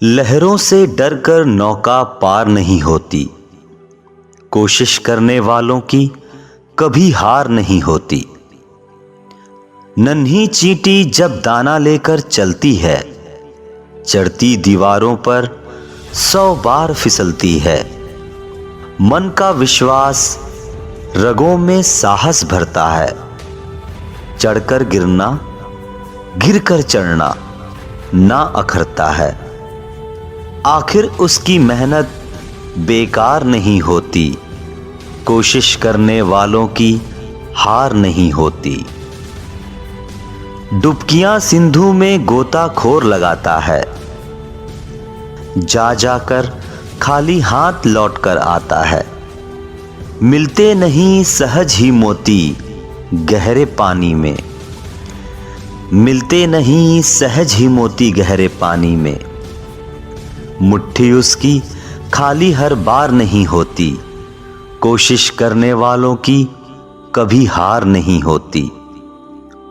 लहरों से डरकर नौका पार नहीं होती, कोशिश करने वालों की कभी हार नहीं होती। नन्ही चींटी जब दाना लेकर चलती है, चढ़ती दीवारों पर 100 बार फिसलती है। मन का विश्वास रगों में साहस भरता है। चढ़कर गिरना, गिरकर चढ़ना ना अखरता है। आखिर उसकी मेहनत बेकार नहीं होती, कोशिश करने वालों की हार नहीं होती। डुबकियां सिंधु में गोताखोर लगाता है, जा जाकर खाली हाथ लौटकर आता है। मिलते नहीं सहज ही मोती गहरे पानी में, मिलते नहीं सहज ही मोती गहरे पानी में। मुट्ठी उसकी खाली हर बार नहीं होती, कोशिश करने वालों की कभी हार नहीं होती।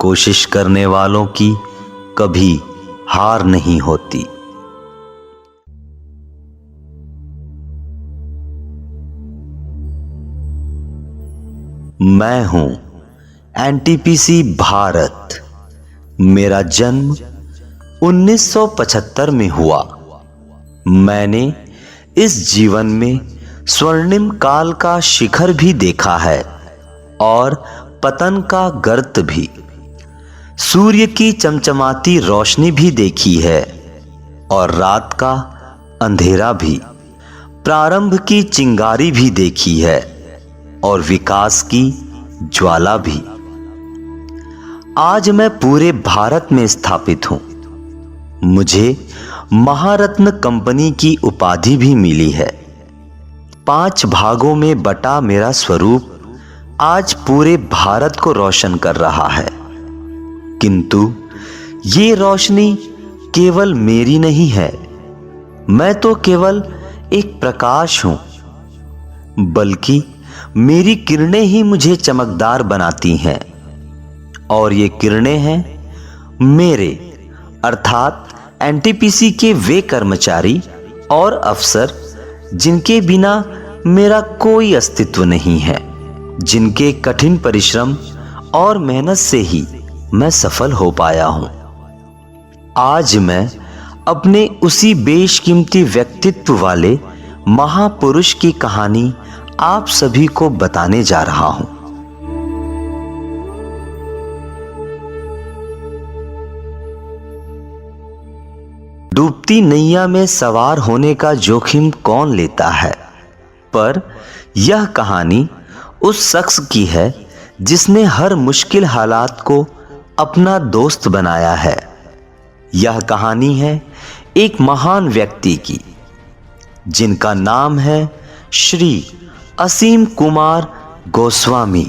कोशिश करने वालों की कभी हार नहीं होती। मैं हूं एनटीपीसी भारत। मेरा जन्म 1975 में हुआ। मैंने इस जीवन में स्वर्णिम काल का शिखर भी देखा है और पतन का गर्त भी। सूर्य की चमचमाती रोशनी भी देखी है और रात का अंधेरा भी। प्रारंभ की चिंगारी भी देखी है और विकास की ज्वाला भी। आज मैं पूरे भारत में स्थापित हूं। मुझे महारत्न कंपनी की उपाधि भी मिली है। 5 भागों में बटा मेरा स्वरूप आज पूरे भारत को रोशन कर रहा है। किंतु ये रोशनी केवल मेरी नहीं है। मैं तो केवल एक प्रकाश हूं, बल्कि मेरी किरणें ही मुझे चमकदार बनाती हैं। और ये किरणें हैं मेरे अर्थात एनटीपीसी के वे कर्मचारी और अफसर जिनके बिना मेरा कोई अस्तित्व नहीं है, जिनके कठिन परिश्रम और मेहनत से ही मैं सफल हो पाया हूं। आज मैं अपने उसी बेशकीमती व्यक्तित्व वाले महापुरुष की कहानी आप सभी को बताने जा रहा हूं। डूबती नैया में सवार होने का जोखिम कौन लेता है, पर यह कहानी उस शख्स की है जिसने हर मुश्किल हालात को अपना दोस्त बनाया है। यह कहानी है एक महान व्यक्ति की, जिनका नाम है श्री असीम कुमार गोस्वामी,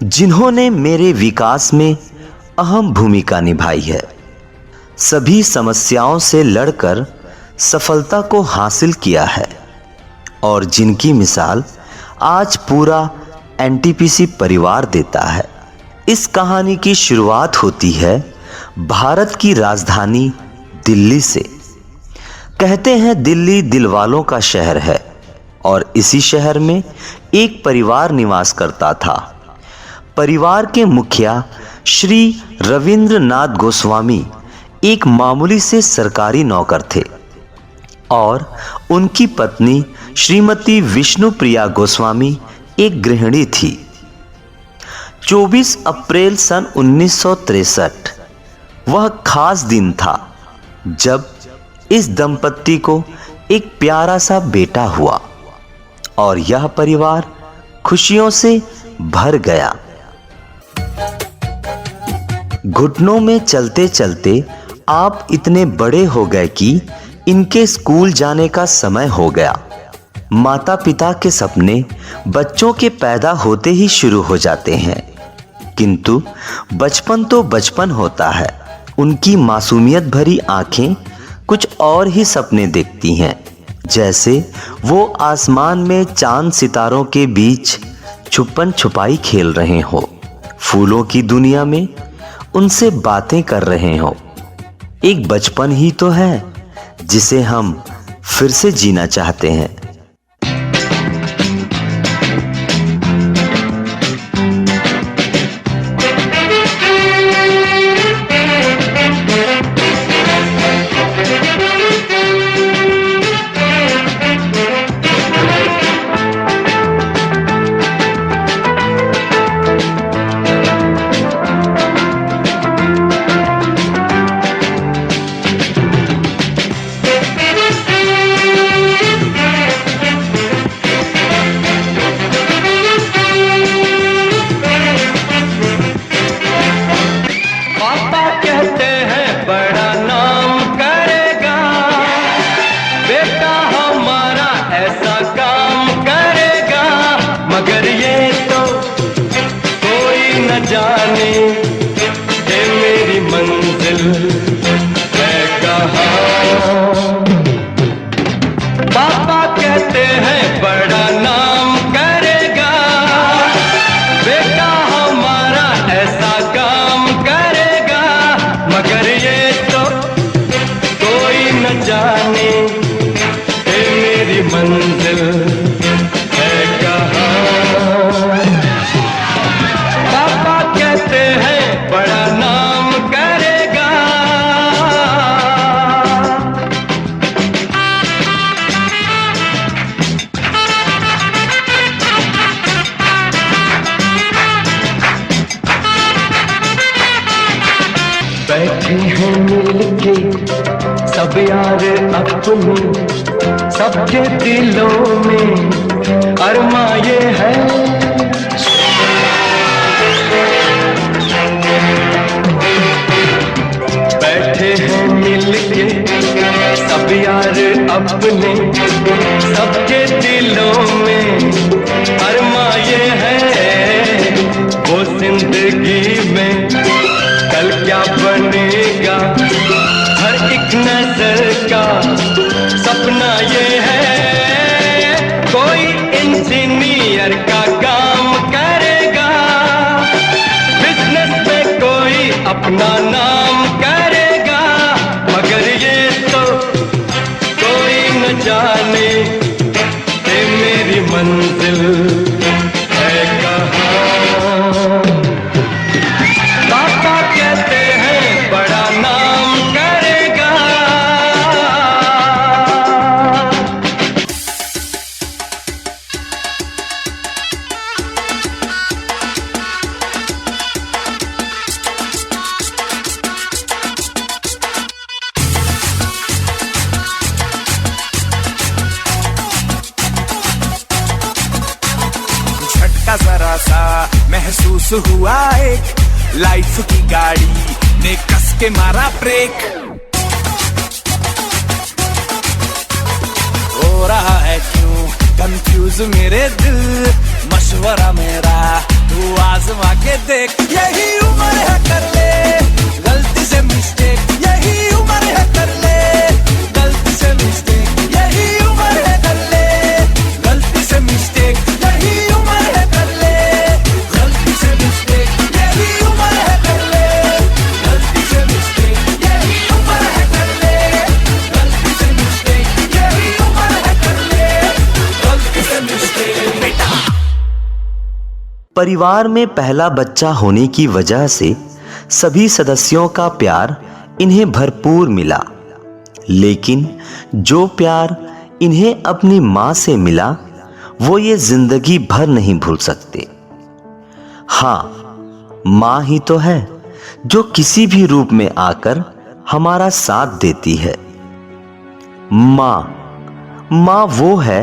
जिन्होंने मेरे विकास में अहम भूमिका निभाई है। सभी समस्याओं से लड़कर सफलता को हासिल किया है और जिनकी मिसाल आज पूरा एनटीपीसी परिवार देता है। इस कहानी की शुरुआत होती है भारत की राजधानी दिल्ली से। कहते हैं दिल्ली दिलवालों का शहर है और इसी शहर में एक परिवार निवास करता था। परिवार के मुखिया श्री रविंद्रनाथ गोस्वामी एक मामूली से सरकारी नौकर थे और उनकी पत्नी श्रीमती विष्णुप्रिया गोस्वामी एक गृहिणी थी। 24 अप्रैल सन 1963 वह खास दिन था जब इस दंपत्ति को एक प्यारा सा बेटा हुआ और यह परिवार खुशियों से भर गया। घुटनों में चलते चलते आप इतने बड़े हो गए कि इनके स्कूल जाने का समय हो गया। माता पिता के सपने बच्चों के पैदा होते ही शुरू हो जाते हैं, किंतु बचपन तो बचपन होता है। उनकी मासूमियत भरी आंखें कुछ और ही सपने देखती हैं, जैसे वो आसमान में चांद सितारों के बीच छुपन छुपाई खेल रहे हो, फूलों की दुनिया में उनसे बातें कर रहे हो। एक बचपन ही तो है जिसे हम फिर से जीना चाहते हैं। जाने ये मेरी मंजिल है कहाँ। पापा कहते हैं बड़ा नाम करेगा, बेटा हमारा ऐसा काम करेगा, मगर ये तो कोई न जाने ये मेरी मंजिल है कहाँ। बड़ा नाम करेगा। बैठे हैं मिलके सब यार अपने, सबके दिलों में अरमा ये है, हैं मिलके सब यार अपने, सबके दिलों में अरमा ये है, वो जिंदगी में कल क्या बनेगा हर एक नजर का सपना ये है। कोई इंजीनियर का काम करेगा, बिजनेस में कोई अपना नाम करेगा, मगर ये तो कोई न जाने ये मेरी मंजिल है कहाँ। पापा कहते हैं बड़ा नाम करेगा। जरा सा महसूस हुआ एक, लाइफ की गाड़ी ने कस के मारा ब्रेक, हो रहा है क्यों कंफ्यूज मेरे दिल, मशवरा मेरा तू आजमा के देख, यही उम्र है कर ले गलती से मिस्टेक, यही उम्र है कर ले गलती से मिस्टेक, यही उम्र है कर ले गलती से मिस्टेक, यही उम्र है कर ले गलती से मिस्टेक, यही उम्र है कर ले गलती से मिस्टेक, यही उम्र है कर ले गलती से मिस्टेक, यही उम्र है कर ले गलती से मिस्टेक। बेटा परिवार में पहला बच्चा होने की वजह से सभी सदस्यों का प्यार इन्हें भरपूर मिला, लेकिन जो प्यार इन्हें अपनी मां से मिला वो ये जिंदगी भर नहीं भूल सकते। हाँ, मां ही तो है जो किसी भी रूप में आकर हमारा साथ देती है। मां वो है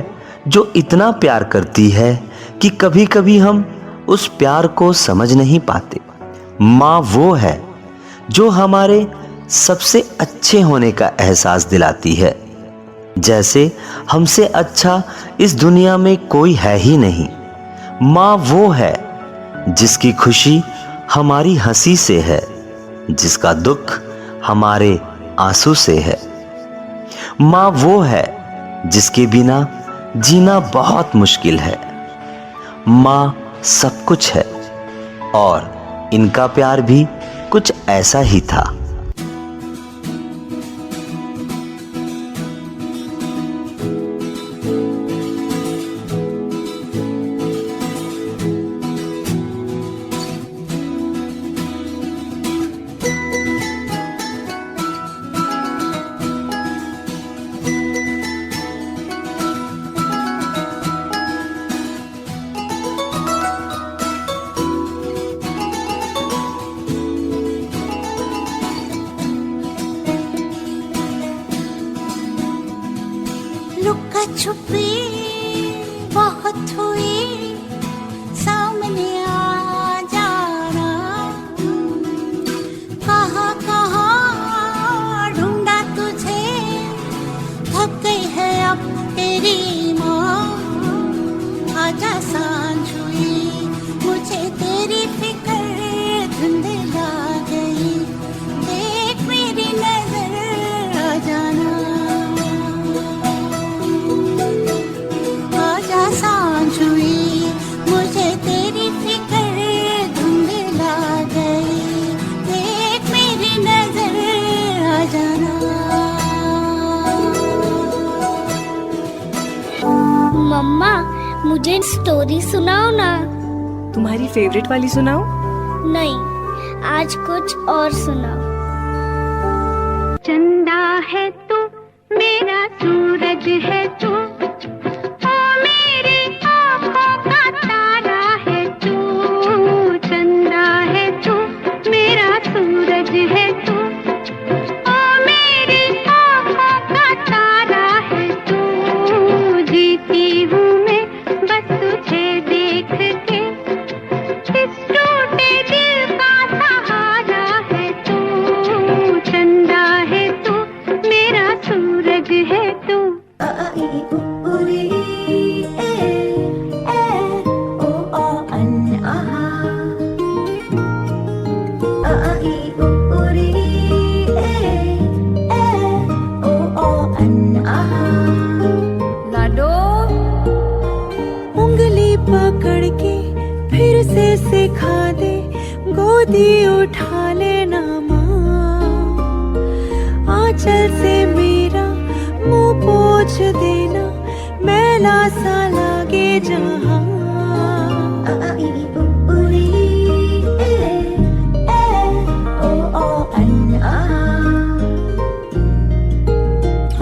जो इतना प्यार करती है कि कभी कभी हम उस प्यार को समझ नहीं पाते। मां वो है जो हमारे सबसे अच्छे होने का एहसास दिलाती है, जैसे हमसे अच्छा इस दुनिया में कोई है ही नहीं। मां वो है जिसकी खुशी हमारी हंसी से है, जिसका दुख हमारे आंसू से है। मां वो है जिसके बिना जीना बहुत मुश्किल है। मां सब कुछ है और इनका प्यार भी कुछ ऐसा ही था। छुपा छुपी बहुत हुई, सामने आ जाना। कहाँ कहाँ ढूंढा तुझे, थक गई है अब तेरी माँ। आजा सांझ हुई, मुझे तेरी फिक्र धुंधला गई, देख मेरी नजर आ जाना। आजा सांझ हुई, मुझे तेरी फिक्र धुंधला गई, देख मेरी नजर आ जाना। मम्मा, मुझे स्टोरी सुनाओ ना। तुम्हारी फेवरेट वाली सुनाओ। नहीं, आज कुछ और सुनाओ। चंदा है तू, मेरा सूरज है तू, ओ मेरी आँखों का तारा है तू। चंदा है तू, मेरा सूरज है तू, ओ मेरी आँखों का तारा है तू। जीती हूँ मैं बस तुझे देख के, इस टूटे दिल का सहारा है तू। चंदा है तू, मेरा सूरज है तू। लाडो, उंगली पकड़ के फिर से सिखा दे, गोदी उठा लेना माँ। आंचल से मेरा मुंह पोंछ देना, मैला सा लागे जहाँ।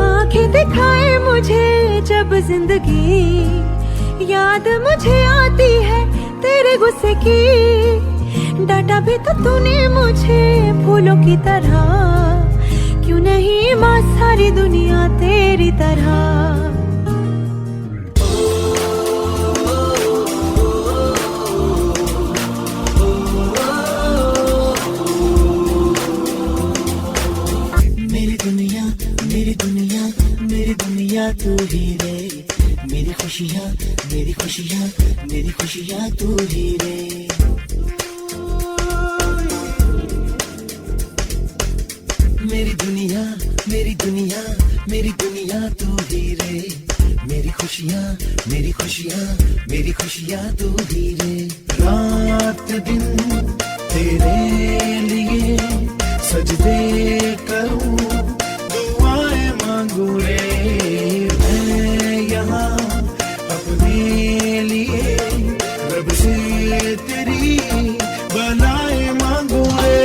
आंखें दिखाए मुझे जब जिंदगी, याद मुझे आती है तेरे गुस्से की। डांटा भी तो तूने मुझे फूलों की तरह, क्यों नहीं माँ सारी दुनिया तेरी तरह। मेरी दुनिया, मेरी दुनिया, मेरी दुनिया तू ही रे। मेरी खुशियाँ, मेरी खुशियाँ, मेरी खुशियाँ तू ही रे। मेरी दुनिया, मेरी दुनिया, मेरी दुनिया तू ही रे। मेरी खुशियाँ, मेरी खुशियाँ, मेरी खुशियाँ तू ही रे। रात दिन तेरे लिए सजदे करूं, दुआएं मांगू रे। मैं यहाँ अपने लिए रब से तेरी बनाए मांगू रे।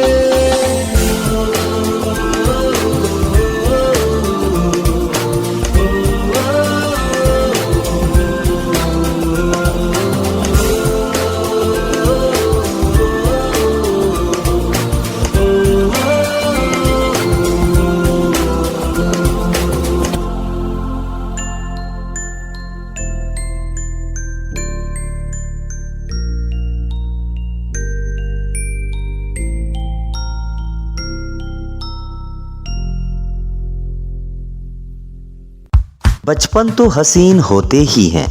बचपन तो हसीन होते ही हैं,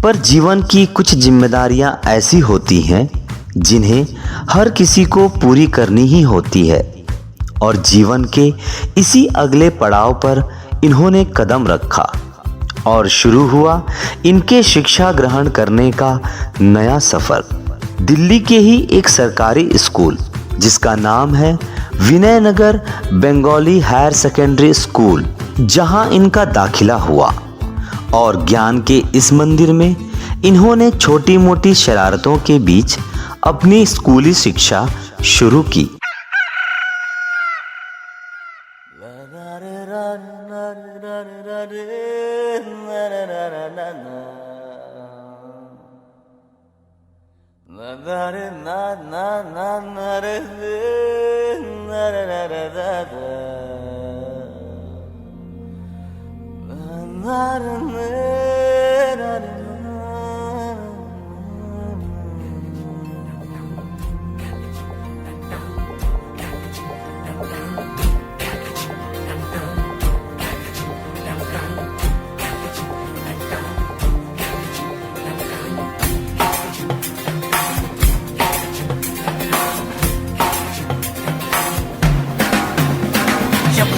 पर जीवन की कुछ जिम्मेदारियां ऐसी होती हैं जिन्हें हर किसी को पूरी करनी ही होती है। और जीवन के इसी अगले पड़ाव पर इन्होंने कदम रखा और शुरू हुआ इनके शिक्षा ग्रहण करने का नया सफर। दिल्ली के ही एक सरकारी स्कूल जिसका नाम है Vinaynagar Bengali higher secondary school, जहां इनका दाखिला हुआ। और ज्ञान के इस मंदिर में इन्होंने छोटी मोटी शरारतों के बीच अपनी स्कूली शिक्षा शुरू की। जब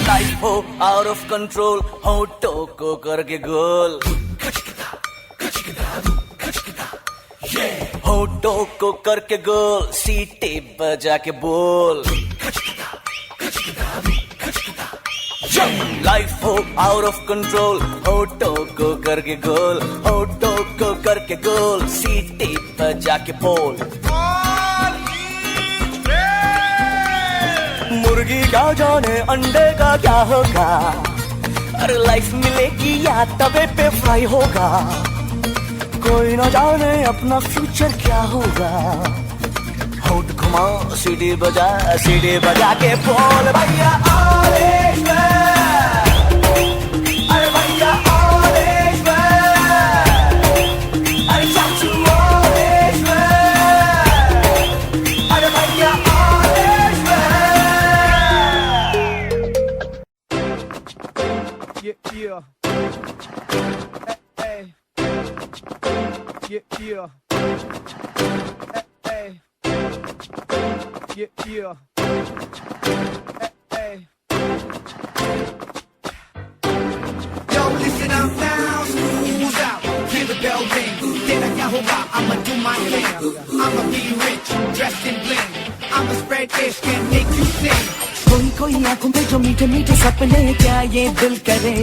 लाइफ हो आउट ऑफ कंट्रोल, होठों को करके गोल, होठों को करके गोल, सीटी बजा के बोल। जब लाइफ हो आउट ऑफ कंट्रोल, होठों को करके गोल, होठों को करके गोल, सीटी बजा के बोल। मुर्गी क्या जाने अंडे का क्या होगा, अरे लाइफ मिलेगी या तवे पे फ्राई होगा, कोई ना जाने अपना फ्यूचर क्या होगा। होठ घुमा सीढ़ी बजा के बोल भैया ऑरेंज मैन, अरे भैया ऑरेंज मैन, अरे चाचू ऑरेंज मैन, अरे भैया orange man. Yeah. Hey, hey. Yeah. Hey, hey. Yeah. Hey, hey. Yo, listen up now, school's out, hear the bell ring. Then क्या होगा? I'ma do my thing. I'ma be rich, dressed in bling. I'ma spread ish and make you sing. कोई कोई आंखों पे जो मीठे मीठे सपने, क्या ये दिल करे,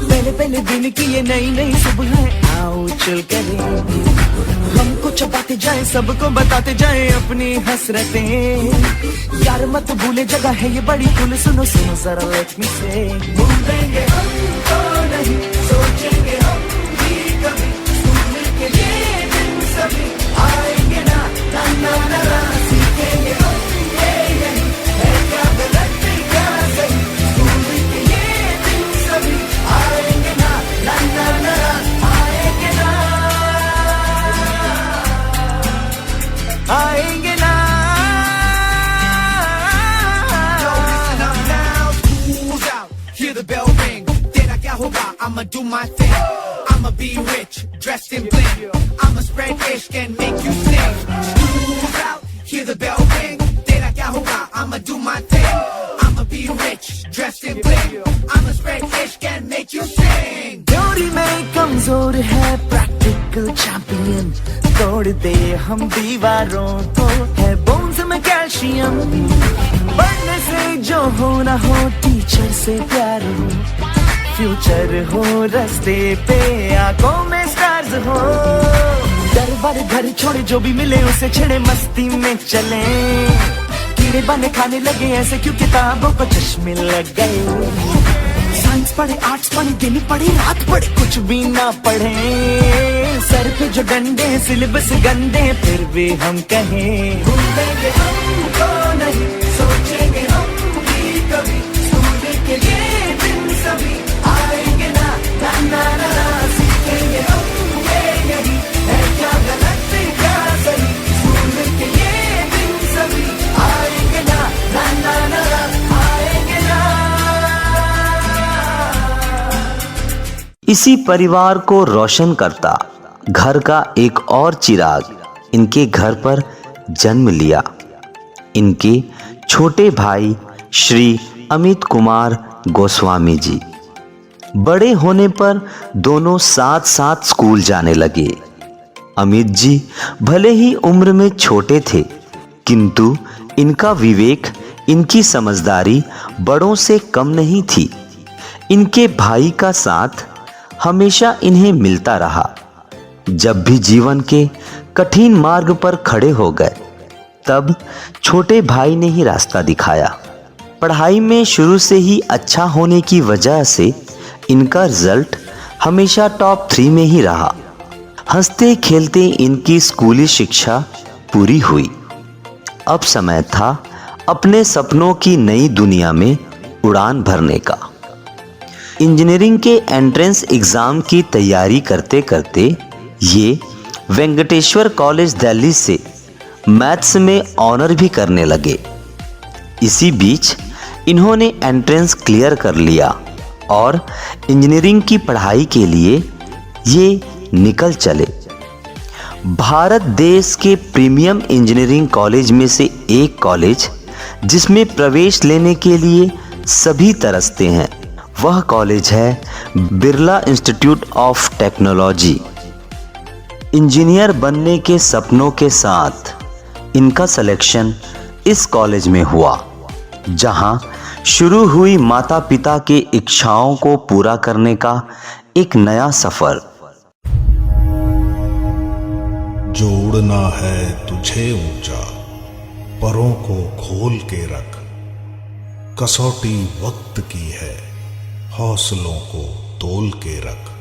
पहले पहले दिन की ये नई नई सुबह आओ चल करे। हमको चबाते जाए, सबको बताते जाए अपनी हसरतें, यार मत भूले जगह है ये बड़ी खुल, सुनो सुनो जरा लेट मी से। भूलेंगे हम तो नहीं, सोचेंगे हम भी कभी, सुनने के ये दिन सभी आएंगे ना, ना ना ना ना, सीखेंगे हम ये यही है, क्या गलत क्या सही, सुनने के ये दिन सभी आएंगे ना, ना ना ना ना, आएंगे ना, आएंगे ना। Yo, listen up now, school's out, hear the bell ring. तेरा क्या होगा? I'ma do my thing. I'ma be rich, dressed in bling. I'ma spread ish and make you sing. School's out, hear the bell ring. तेरा क्या होगा? I'ma do my thing. I'ma be rich, dressed in bling. I'ma spread ish and make you sing. Theory में कमजोर है, practical champion, तोड़ दे हम दीवारों को, है बोन्स में कैल्शियम, पढ़ने से जो हो ना हो, टीचर से प्यार हो, फ्यूचर हो रास्ते पे, आंखों में स्टार्स हो, डर वर घर छोड़े जो भी मिले उसे छेड़े, मस्ती में चले, कीड़े बने खाने लगे ऐसे क्यों किताबों को चश्मे लग गए। साइंस पढ़े, आर्ट्स पढ़े, दिन पढ़े, रात पढ़े, कुछ भी ना पढ़े, सर पे जो डंडे, सिलेबस गंदे, फिर भी हम कहें भूलेंगे हम तो नहीं, सोचेंगे हम भी कभी, सुनने के ये दिन सभी आएंगे ना, ना ना ना ना, सीखेंगे हम ये यही है, क्या गलत क्या सही, सुनने के ये दिन सभी आएंगे ना, ना ना ना ना, आएंगे ना। इसी परिवार को रोशन करता घर का एक और चिराग इनके घर पर जन्म लिया। इनके छोटे भाई श्री अमित कुमार गोस्वामी जी। बड़े होने पर दोनों साथ साथ स्कूल जाने लगे। अमित जी भले ही उम्र में छोटे थे, किंतु इनका विवेक, इनकी समझदारी बड़ों से कम नहीं थी। इनके भाई का साथ हमेशा इन्हें मिलता रहा। जब भी जीवन के कठिन मार्ग पर खड़े हो गए, तब छोटे भाई ने ही रास्ता दिखाया। पढ़ाई में शुरू से ही अच्छा होने की वजह से इनका रिजल्ट हमेशा टॉप 3 में ही रहा। हंसते खेलते इनकी स्कूली शिक्षा पूरी हुई। अब समय था अपने सपनों की नई दुनिया में उड़ान भरने का। इंजीनियरिंग के एंट्रेंस एग्जाम की तैयारी करते करते ये वेंकटेश्वर कॉलेज दिल्ली से मैथ्स में ऑनर भी करने लगे। इसी बीच इन्होंने एंट्रेंस क्लियर कर लिया और इंजीनियरिंग की पढ़ाई के लिए ये निकल चले। भारत देश के प्रीमियम इंजीनियरिंग कॉलेज में से एक कॉलेज जिसमें प्रवेश लेने के लिए सभी तरसते हैं, वह कॉलेज है Birla institute of technology. Engineer बनने के सपनों के साथ इनका सिलेक्शन इस कॉलेज में हुआ, जहां शुरू हुई माता पिता के इच्छाओं को पूरा करने का एक नया सफर। जोड़ना है तुझे ऊंचा, परों को खोल के रख, कसौटी वक्त की है, हौसलों को तोल के रख।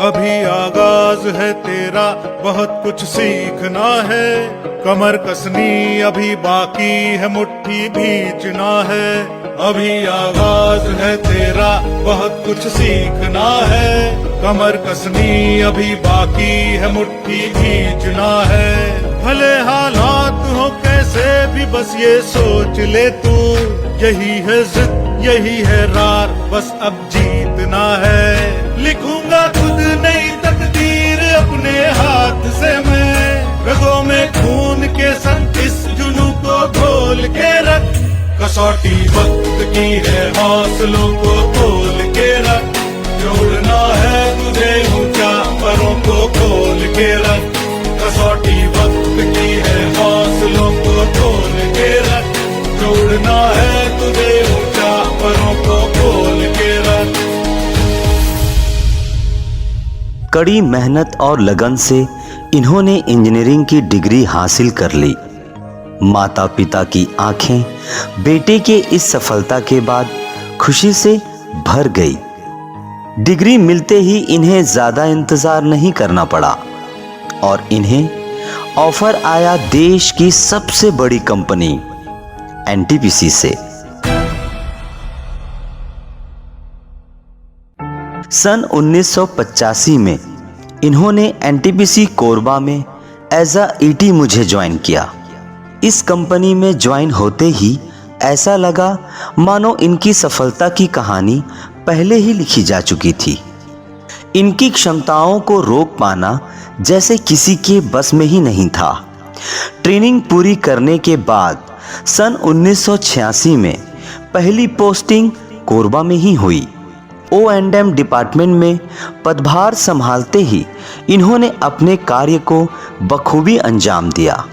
अभी आगाज है तेरा, बहुत कुछ सीखना है, कमर कसनी अभी बाकी है, मुट्ठी भींचना है। अभी आगाज है तेरा, बहुत कुछ सीखना है, कमर कसनी अभी बाकी है, मुट्ठी भींचना है। भले हालात हो कैसे भी बस ये सोच ले तू, यही है जिद यही है रार, बस अब जीतना है। लिखूंगा खुद नई तकदीर अपने हाथ से मैं, रगों में खून के संग इस जुनू को घोल के रख। कसौटी वक्त की है, हौसलों को तोल के रख। जोड़ना है तुझे ऊंचा, परों को खोल के रख। कसौटी वक्त की है, हौसलों को तोल के रख। जोड़ना है तुझे ऊंचा, परों को खोल के रख। कड़ी मेहनत और लगन से इन्होंने इंजीनियरिंग की डिग्री हासिल कर ली। माता पिता की आंखें बेटे के इस सफलता के बाद खुशी से भर गई। डिग्री मिलते ही इन्हें ज्यादा इंतजार नहीं करना पड़ा और इन्हें ऑफर आया देश की सबसे बड़ी कंपनी एनटीपीसी से। सन 1985 में इन्होंने एनटीपीसी कोरबा में एज अ ईटी मुझे ज्वाइन किया। इस कंपनी में ज्वाइन होते ही ऐसा लगा मानो इनकी सफलता की कहानी पहले ही लिखी जा चुकी थी। इनकी क्षमताओं को रोक पाना जैसे किसी के बस में ही नहीं था। ट्रेनिंग पूरी करने के बाद सन 1986 में पहली पोस्टिंग कोरबा में ही हुई। O&M डिपार्टमेंट में पदभार संभालते ही इन्होंने अपने कार्य को बखूबी अंजाम दिया।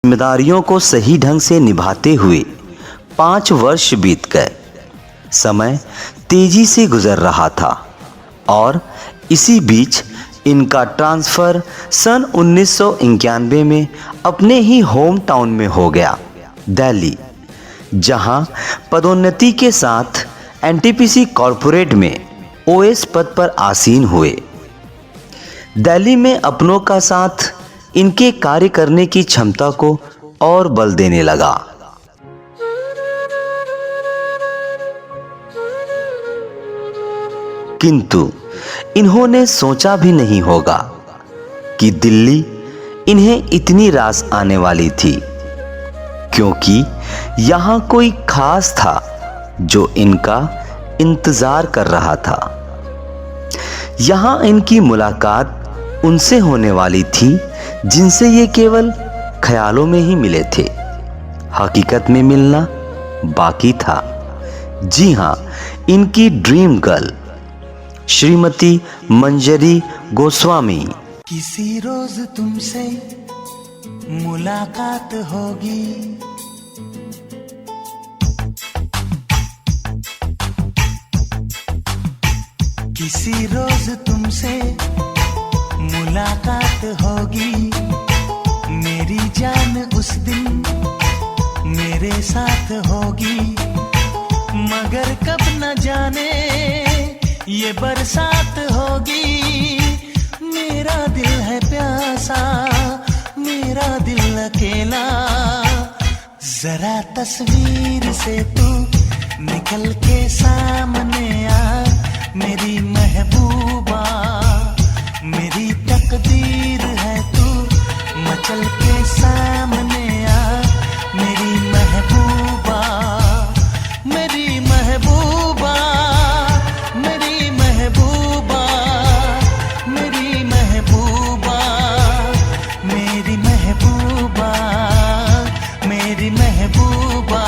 जिम्मेदारियों को सही ढंग से निभाते हुए 5 वर्ष बीत गए। समय तेजी से गुजर रहा था और इसी बीच इनका ट्रांसफ़र सन 1991 में अपने ही होम टाउन में हो गया, दिल्ली, जहां पदोन्नति के साथ एनटीपीसी कॉरपोरेट में ओएस पद पर आसीन हुए। दिल्ली में अपनों का साथ इनके कार्य करने की क्षमता को और बल देने लगा। किंतु इन्होंने सोचा भी नहीं होगा कि दिल्ली इन्हें इतनी रास आने वाली थी, क्योंकि यहाँ कोई खास था जो इनका इंतजार कर रहा था। यहाँ इनकी मुलाकात उनसे होने वाली थी जिनसे ये केवल ख्यालों में ही मिले थे। हकीकत में मिलना बाकी था। जी हाँ, इनकी ड्रीम गर्ल श्रीमती मंजरी गोस्वामी। किसी रोज तुमसे मुलाकात होगी, किसी रोज तुमसे मुलाकात होगी, मेरी जान उस दिन मेरे साथ होगी, मगर कब न जाने ये बरसात होगी। मेरा दिल है प्यासा, मेरा दिल अकेला, जरा तस्वीर से तू निकल के सामने आ, मेरी महबूबा, मेरी तकदीर है तू मचल के सामने आ, मेरी महबूबा, मेरी महबूबा, मेरी महबूबा, मेरी महबूबा, मेरी महबूबा, मेरी महबूबा,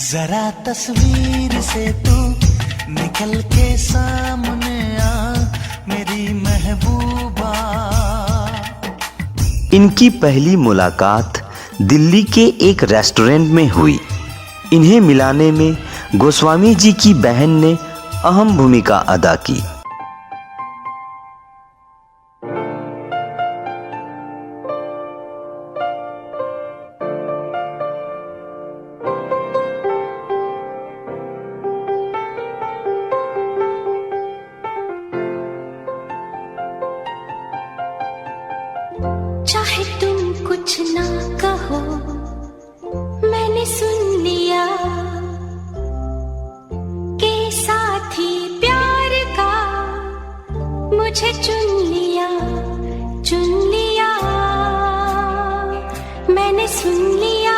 जरा तस्वीर से तू निकल के सामने आ, मेरी महबूबा। इनकी पहली मुलाकात दिल्ली के एक रेस्टोरेंट में हुई। इन्हें मिलाने में गोस्वामी जी की बहन ने अहम भूमिका अदा की। चाहे तुम कुछ ना कहो, मैंने सुन लिया के साथी प्यार का मुझे चुन लिया, चुन लिया, मैंने सुन लिया।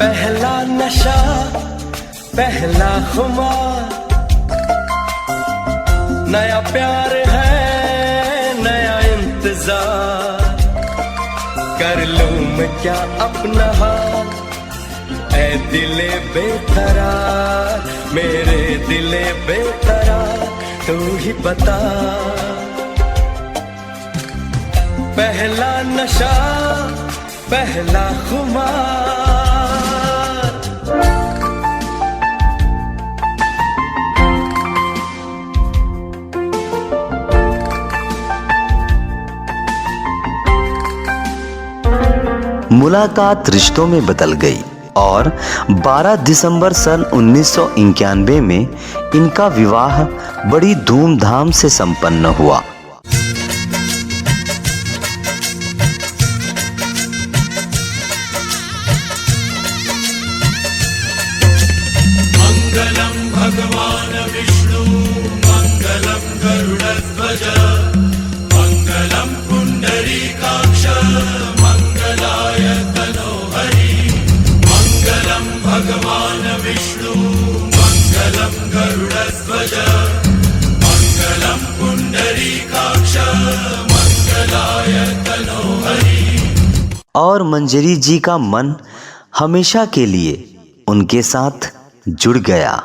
पहला नशा, पहला खुमार, नया प्यार है, नया इंतजार, कर लूं मैं क्या अपना हाल, ऐ दिले बेकरार, मेरे दिले बेकरार, तू ही बता। पहला नशा, पहला खुमार, मुलाकात रिश्तों में बदल गई और 12 दिसंबर सन 1991 में इनका विवाह बड़ी धूमधाम से संपन्न हुआ। मंगलम भगवान विष्णु, मंगलम गरुड़ध्वज, मंगलम पुंडरीकाक्ष, मंगलाय तनोहरि, और मंजरी जी का मन हमेशा के लिए उनके साथ जुड़ गया।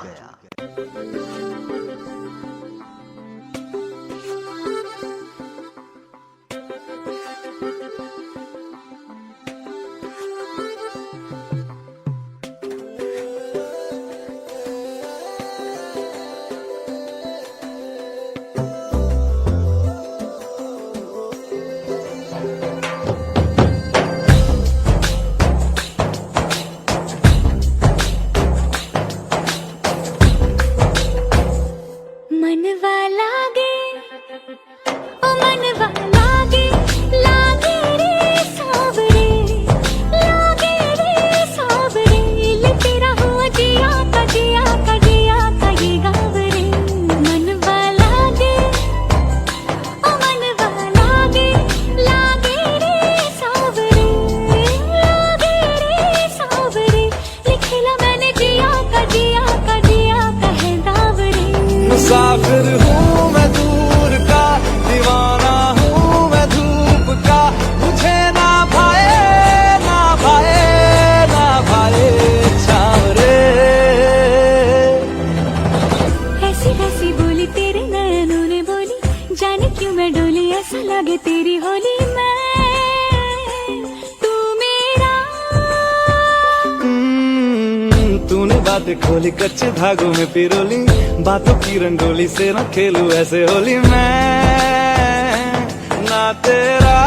मनवा लागे ओ मनवा लागे लागे रे सावरे लागे रे सावरे ले तेरा हुआ जिया का जिया का जिया का ये गावरे मनवा लागे ओ मनवा लागे लागे रे सावरे लागे रे सावरे लिखला मैंने जिया का जिया का जिया का है दावरे। मुसाफिर हूँ मैं दूर का, दीवाना हूँ मैं धूप का, मुझे ना भाए ना भाए ना भाए छावरे। ऐसी ऐसी बोली तेरे नैनों ने बोली, जाने क्यों मैं डोली, ऐसा लगे तेरी होली मैं तू मेरा। तूने बातें खोली कच्चे धागों में पिरोली, बातों की रंगोली से न खेलूं ऐसे होली मैं ना तेरा।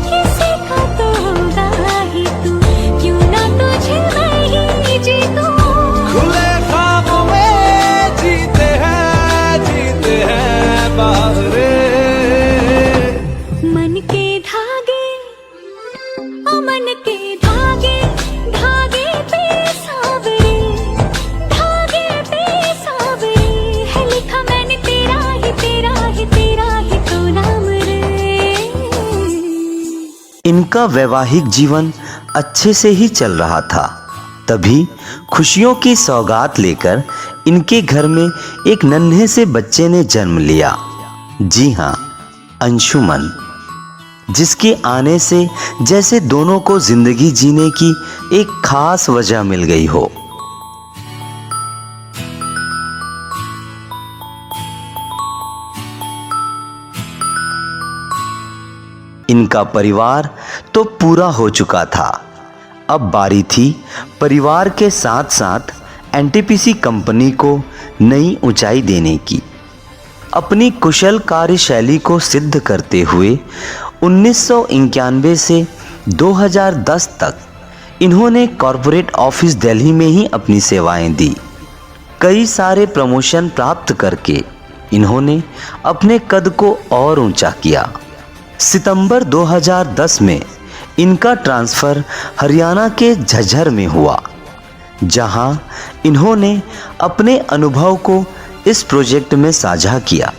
किसी का तो होगा ही तू, क्यों ना तुझे मैं ही जीतूं। खुले ख्वाबों में जीते हैं बाहरे। मन के धागे ओ मन के धागे धागे पे सावरे धागे पे सावरे है लिखा मैंने तेरा ही तेरा ही तेरा ही तो नाम रे। इनका वैवाहिक जीवन अच्छे से ही चल रहा था, तभी खुशियों की सौगात लेकर इनके घर में एक नन्हे से बच्चे ने जन्म लिया। जी हाँ, अंशुमन, जिसके आने से जैसे दोनों को जिंदगी जीने की एक खास वजह मिल गई हो। इनका परिवार तो पूरा हो चुका था, अब बारी थी परिवार के साथ साथ एनटीपीसी कंपनी को नई ऊंचाई देने की। अपनी कुशल कार्यशैली को सिद्ध करते हुए 1991 से 2010 तक इन्होंने कॉरपोरेट ऑफिस दिल्ली में ही अपनी सेवाएं दी। कई सारे प्रमोशन प्राप्त करके इन्होंने अपने कद को और ऊंचा किया। सितंबर 2010 में इनका ट्रांसफ़र हरियाणा के झज्जर में हुआ, जहां इन्होंने अपने अनुभव को इस प्रोजेक्ट में साझा किया।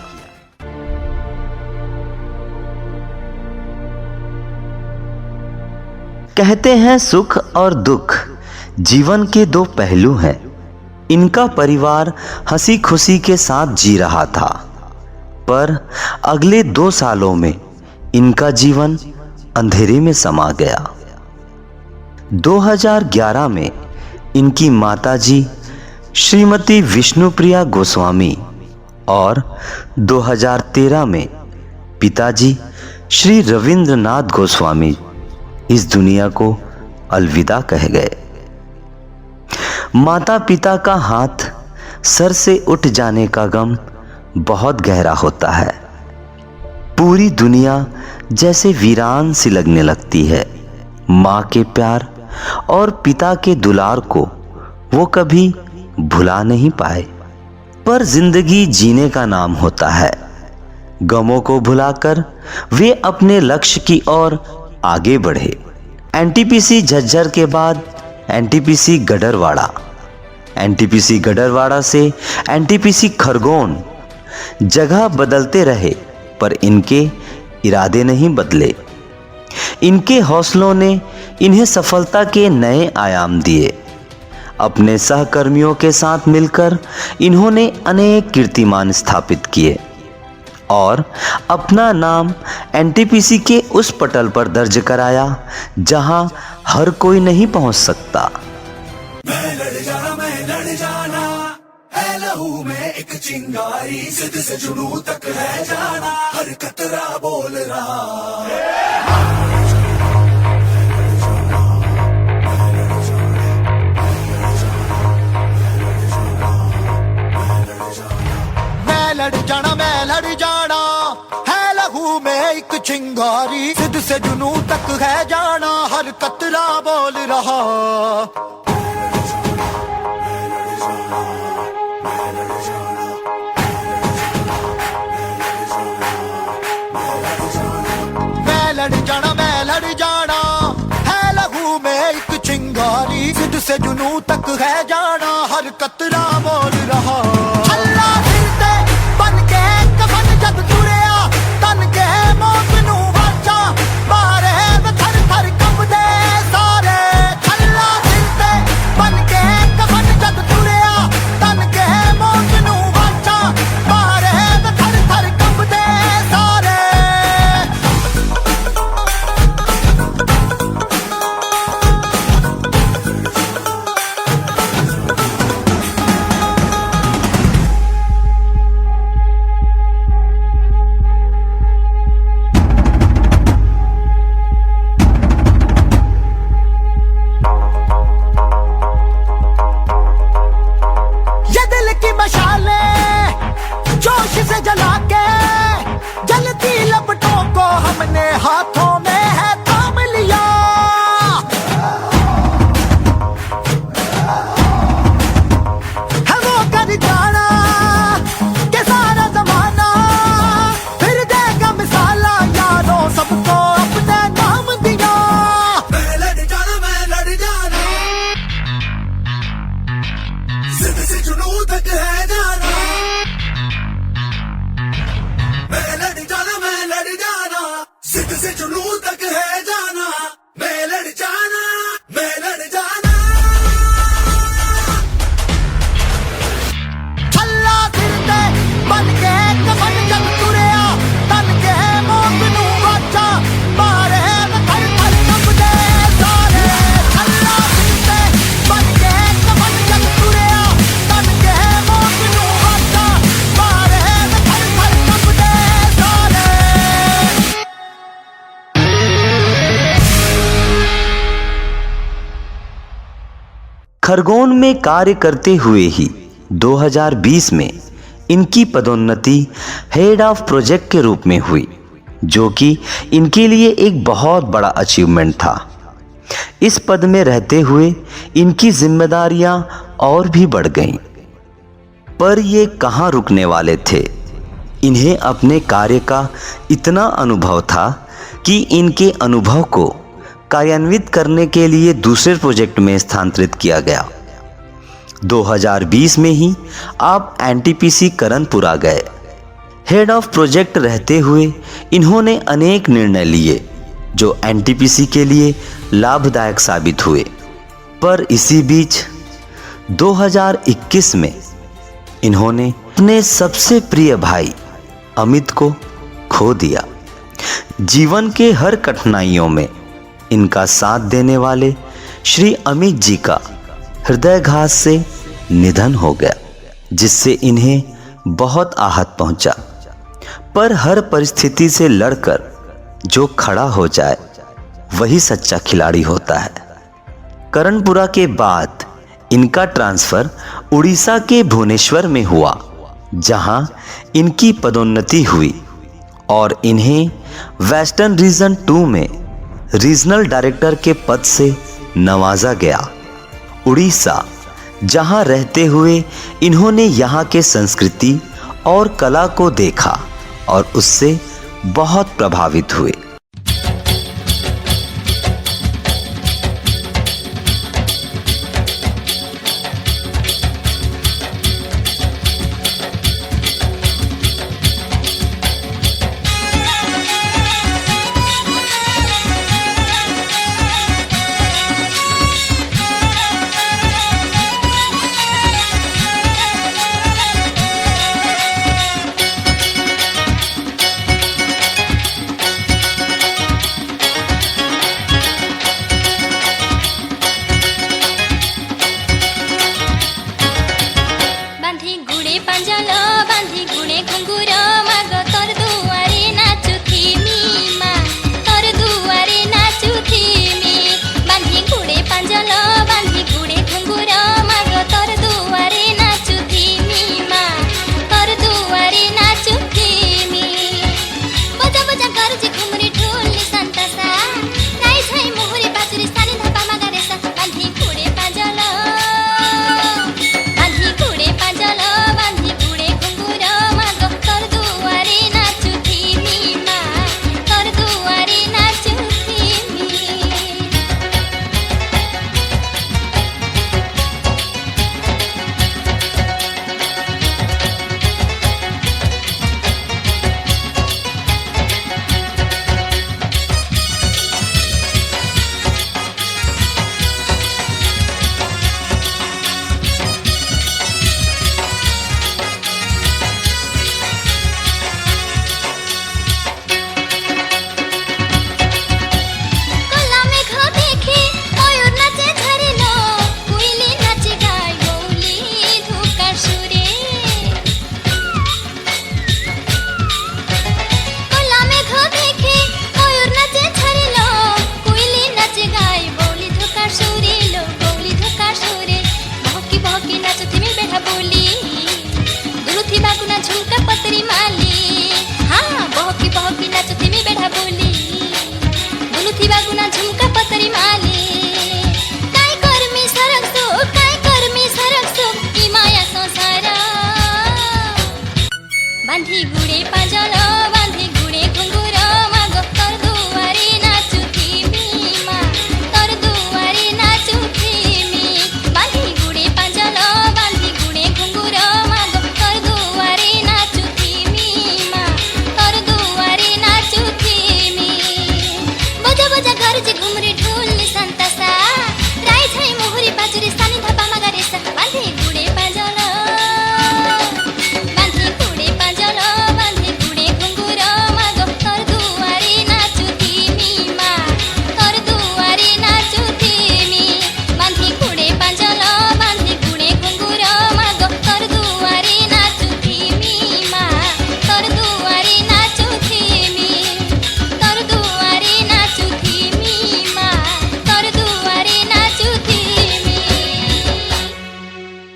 कहते हैं सुख और दुख जीवन के दो पहलू हैं। इनका परिवार हंसी खुशी के साथ जी रहा था, पर अगले 2 सालों में इनका जीवन अंधेरे में समा गया। 2011 में इनकी माताजी श्रीमती विष्णुप्रिया गोस्वामी और 2013 में पिताजी श्री रविंद्रनाथ गोस्वामी इस दुनिया को अलविदा कह गए। माता पिता का हाथ सर से उठ जाने का गम बहुत गहरा होता है। पूरी दुनिया जैसे वीरान सी लगने लगती है। माँ के प्यार और पिता के दुलार को वो कभी भुला नहीं पाए। पर जिंदगी जीने का नाम होता है। गमों को भुलाकर वे अपने लक्ष्य की ओर आगे बढ़े। एनटीपीसी झज्जर के बाद एनटीपीसी गडरवाड़ा, एनटीपीसी गडरवाड़ा से एनटीपीसी खरगोन, जगह बदलते रहे पर इनके इरादे नहीं बदले। इनके हौसलों ने इन्हें सफलता के नए आयाम दिए। अपने सहकर्मियों के साथ मिलकर इन्होंने अनेक कीर्तिमान स्थापित किए और अपना नाम एनटीपीसी के उस पटल पर दर्ज कराया जहां हर कोई नहीं पहुंच सकता। मैं लड़ जाना है लहू में एक चिंगारी, जिद से जुनून तक है जाना, हर कतरा बोल रहा। मैं लड़ जाना है लहू में एक चिंगारी, जिद से जुनून तक है जाना, हर कतरा बोल रहा। मैं लड़ जाना है लहू में एक चिंगारी, जिद से जुनून तक है जाना, हर कतरा बोल रहा। अल्लाह दिलते बन के कफन जद तुरिया, तन के मौत नू वाचा, मारे थर थर कंबदे सारे। अल्लाह दिलते बन के कफन जद तुरिया, तन के मौत नू वाचा, मारे थर थर कंबदे सारे। जोश से जला के जलती लपटों को हमने हाथों में है थाम लिया। है वो कर जाना के सारा जमाना, फिर देगा मिसाला यारों सबको अपने नाम दिया। मैं लड़ जाना जिद से जुनून तक है जाना। मैं लड़ जाना जिद से जुनून तक है जाना। मैं लड़ जाना अल्लाह दिलते बन के कफन जब तुरिया, तन के मौत नू वाचा, मारे थर थर कंबदे सारे। अल्लाह दिलते बन के कफन जब तुरिया, तन के मौत नू वाचा, मारे थर थर कंबदे सारे। खरगोन में कार्य करते हुए ही 2020 में इनकी पदोन्नति हेड ऑफ प्रोजेक्ट के रूप में हुई, जो कि इनके लिए एक बहुत बड़ा अचीवमेंट था। इस पद में रहते हुए इनकी जिम्मेदारियां और भी बढ़ गईं। पर ये कहां रुकने वाले थे। इन्हें अपने कार्य का इतना अनुभव था कि इनके अनुभव को कार्यान्वित करने के लिए दूसरे प्रोजेक्ट में स्थानांतरित किया गया। 2020 में ही आप एनटीपीसी करणपुरा गए। हेड ऑफ प्रोजेक्ट रहते हुए इन्होंने अनेक निर्णय लिए जो एनटीपीसी के लिए लाभदायक साबित हुए। पर इसी बीच 2021 में इन्होंने अपने सबसे प्रिय भाई अमित को खो दिया। जीवन के हर कठिनाइयों में इनका साथ देने वाले श्री अमित जी का हृदयघात से निधन हो गया, जिससे इन्हें बहुत आहत पहुंचा। पर हर परिस्थिति से लड़कर जो खड़ा हो जाए वही सच्चा खिलाड़ी होता है। करणपुरा के बाद इनका ट्रांसफर उड़ीसा के भुवनेश्वर में हुआ, जहां इनकी पदोन्नति हुई और इन्हें वेस्टर्न रीजन 2 में रीजनल डायरेक्टर के पद से नवाजा गया। उड़ीसा, जहां रहते हुए इन्होंने यहां के संस्कृति और कला को देखा और उससे बहुत प्रभावित हुए। बोली दुरुथी बागुना झुमका पतरी माली हाँ बहकी नाचती मी बेढ़ा बोली दुरुथी बागुना झुमका पतरी माली काय कर्मी सरकसो ई माया संसार बांधी गुडे पाजल बांधी गुडे घुंगुर मागो तर दुवारी नाचुथी मी मा तर दुवारी नाचुथी मी बांधी गुडे पाजल बांधी गुडे घुंगुर मागो तर दुवारी नाचुथी मी मा तर दुवारी नाचुथी मी बजा बजा गरजे घुमरी ढोल संतसा राई छाई मोहरी बाजुरी सानी धपा मगारे सा बांधी गुडे पाजल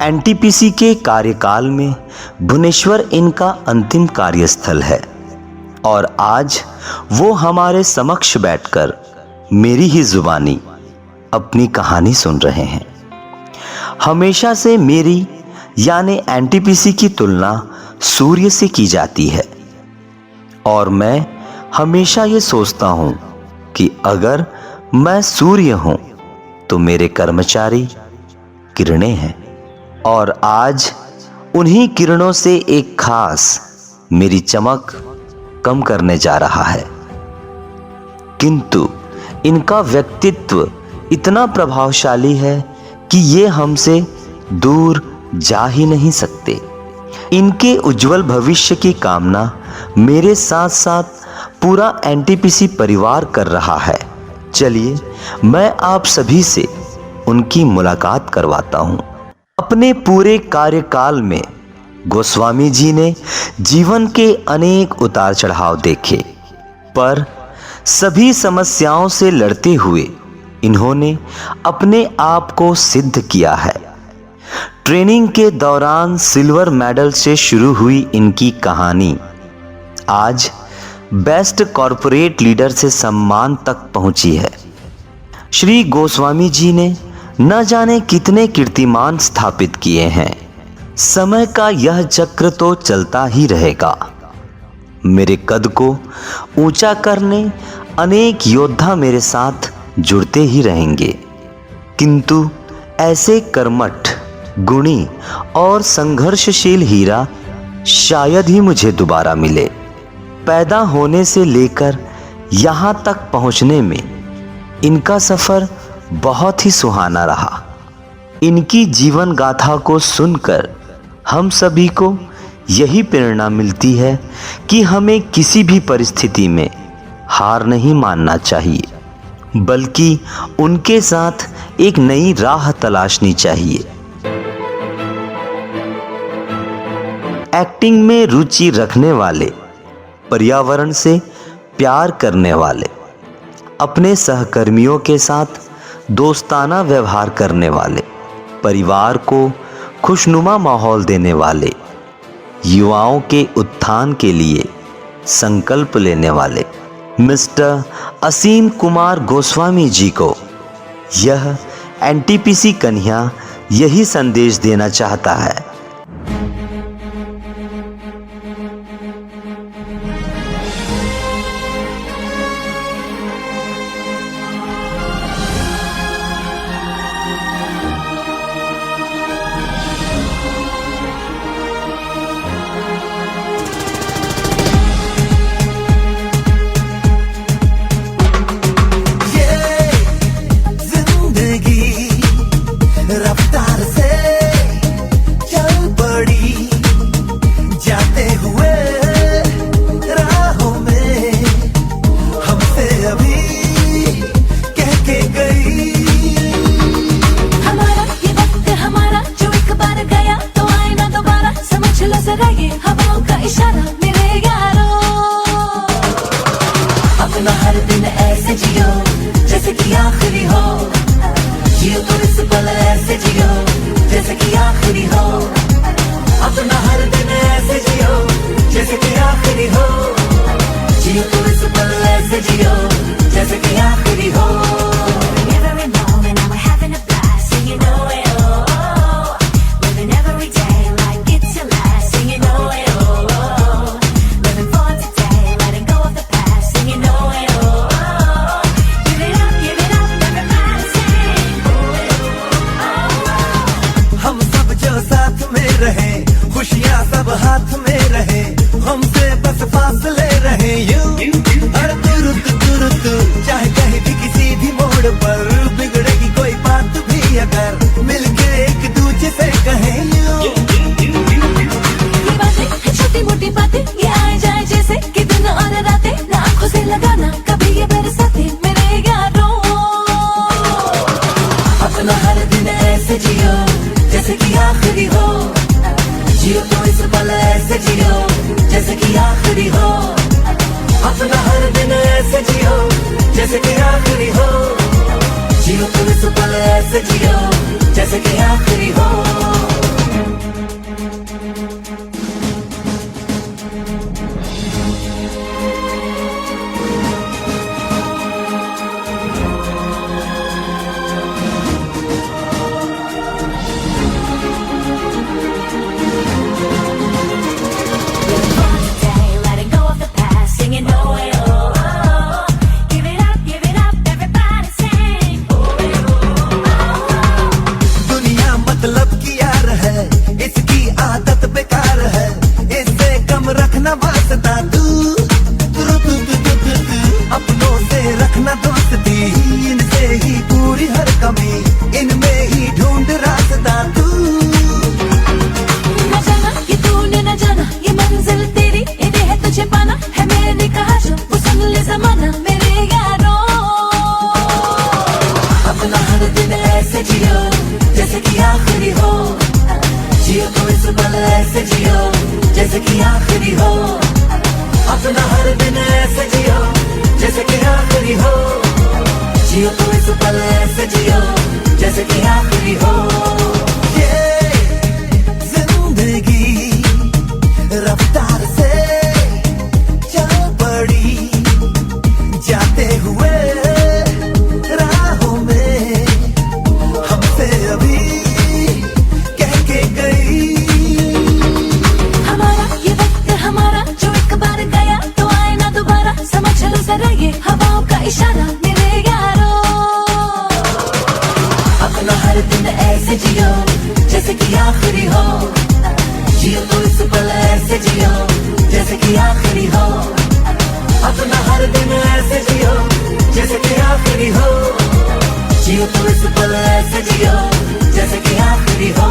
एनटीपीसी के कार्यकाल में भुवनेश्वर इनका अंतिम कार्यस्थल है और आज वो हमारे समक्ष बैठकर मेरी ही जुबानी अपनी कहानी सुन रहे हैं। हमेशा से मेरी यानी एनटीपीसी की तुलना सूर्य से की जाती है और मैं हमेशा ये सोचता हूँ कि अगर मैं सूर्य हूँ तो मेरे कर्मचारी किरणें हैं और आज उन्हीं किरणों से एक खास मेरी चमक कम करने जा रहा है, किंतु इनका व्यक्तित्व इतना प्रभावशाली है कि ये हमसे दूर जा ही नहीं सकते। इनके उज्जवल भविष्य की कामना मेरे साथ साथ पूरा एनटीपीसी परिवार कर रहा है। चलिए मैं आप सभी से उनकी मुलाकात करवाता हूं। अपने पूरे कार्यकाल में गोस्वामी जी ने जीवन के अनेक उतार चढ़ाव देखे, पर सभी समस्याओं से लड़ते हुए इन्होंने अपने आप को सिद्ध किया है। ट्रेनिंग के दौरान सिल्वर मेडल से शुरू हुई इनकी कहानी आज बेस्ट कॉरपोरेट लीडर से सम्मान तक पहुंची है। श्री गोस्वामी जी ने न जाने कितने कीर्तिमान स्थापित किए हैं। समय का यह चक्र तो चलता ही रहेगा। मेरे कद को ऊंचा करने अनेक योद्धा मेरे साथ जुड़ते ही रहेंगे, किंतु ऐसे कर्मठ, गुणी और संघर्षशील हीरा शायद ही मुझे दोबारा मिले। पैदा होने से लेकर यहाँ तक पहुँचने में इनका सफर बहुत ही सुहाना रहा। इनकी जीवन गाथा को सुनकर हम सभी को यही प्रेरणा मिलती है कि हमें किसी भी परिस्थिति में हार नहीं मानना चाहिए, बल्कि उनके साथ एक नई राह तलाशनी चाहिए। एक्टिंग में रुचि रखने वाले, पर्यावरण से प्यार करने वाले, अपने सहकर्मियों के साथ दोस्ताना व्यवहार करने वाले, परिवार को खुशनुमा माहौल देने वाले, युवाओं के उत्थान के लिए संकल्प लेने वाले मिस्टर असीम कुमार गोस्वामी जी को यह एनटीपीसी कन्या यही संदेश देना चाहता है। रफ्तार से चल पड़ी जाते हुए राहों में हमसे अभी कह के गई। हमारा ये वक्त हमारा जो एक बार गया तो आए ना दोबारा, समझ लो जरा ये हवाओं का इशारा मेरे यारों। अपना हर दिन ऐसे जियो जैसे कि आखिरी हो, जियो तो इस पल ऐसे जियो हाथ में रहे, हमसे बस फासले रहे यूं। हर तुरुत चाहे कहीं भी किसी भी मोड़ पर, बिगड़ेगी कोई बात भी अगर मिलके एक दूजे से कहें यूं। ये बातें है छोटी मोटी बातें, ये आए जाए जैसे कि दिन और रातें, ना आंखों से लगाना कभी ये बरसाते मेरे यारों। अपना हर दिन ऐसे जियो जैसे कि आखिरी हो, जियो तो इस पल ऐसे जियो जैसे कि आखिरी हो। अपना हर दिन ऐसे जियो जैसे कि आखिरी हो, जियो तो इस पल ऐसे जियो जैसे कि आखिरी हो। Letting go of the past, singing no way, oh, oh, oh. Give it up, everybody sing. दुनिया मतलब की यार है, इसकी आदत बेकार है, इससे कम रखना वास्ता तू। अपनों से रखना दोस्ती, इनसे ही पूरी हर कमी, इनमें ही ढूंढ रास्ता तू। न जाना ये तूने न जाना, ये मंजिल तेरी इन्हें है तुझे पाना, है मैंने कहा जो वो सुन ले ज़माना मेरे यारों। अपना हर दिन ऐसे जियो जैसे कि आखिरी हो, जियो तो इस पल ऐसे जियो जैसे कि आखिरी हो। अपना हर दिन ऐसे जियो जैसे कि आखिरी हो, जियो तो इस पल ऐसे जियो जैसे कि आखिरी हो। जिंदगी रफ्तार से चल पड़ी, जाते हुए राहों में हमसे अभी कह के गई। हमारा ये वक्त हमारा जो एक बार गया तो आए ना दोबारा, समझ लो जरा ये हवाओं का इशारा मेरे यारों। अपना हर दिन ऐसे जियो जैसे कि आखिरी हो, जियो तो इस पल ऐसे जियो जैसे कि आखिरी हो। अपना हर दिन ऐसे जियो जैसे कि आखिरी हो, जियो तो इस पल ऐसे जियो जैसे कि आखिरी हो।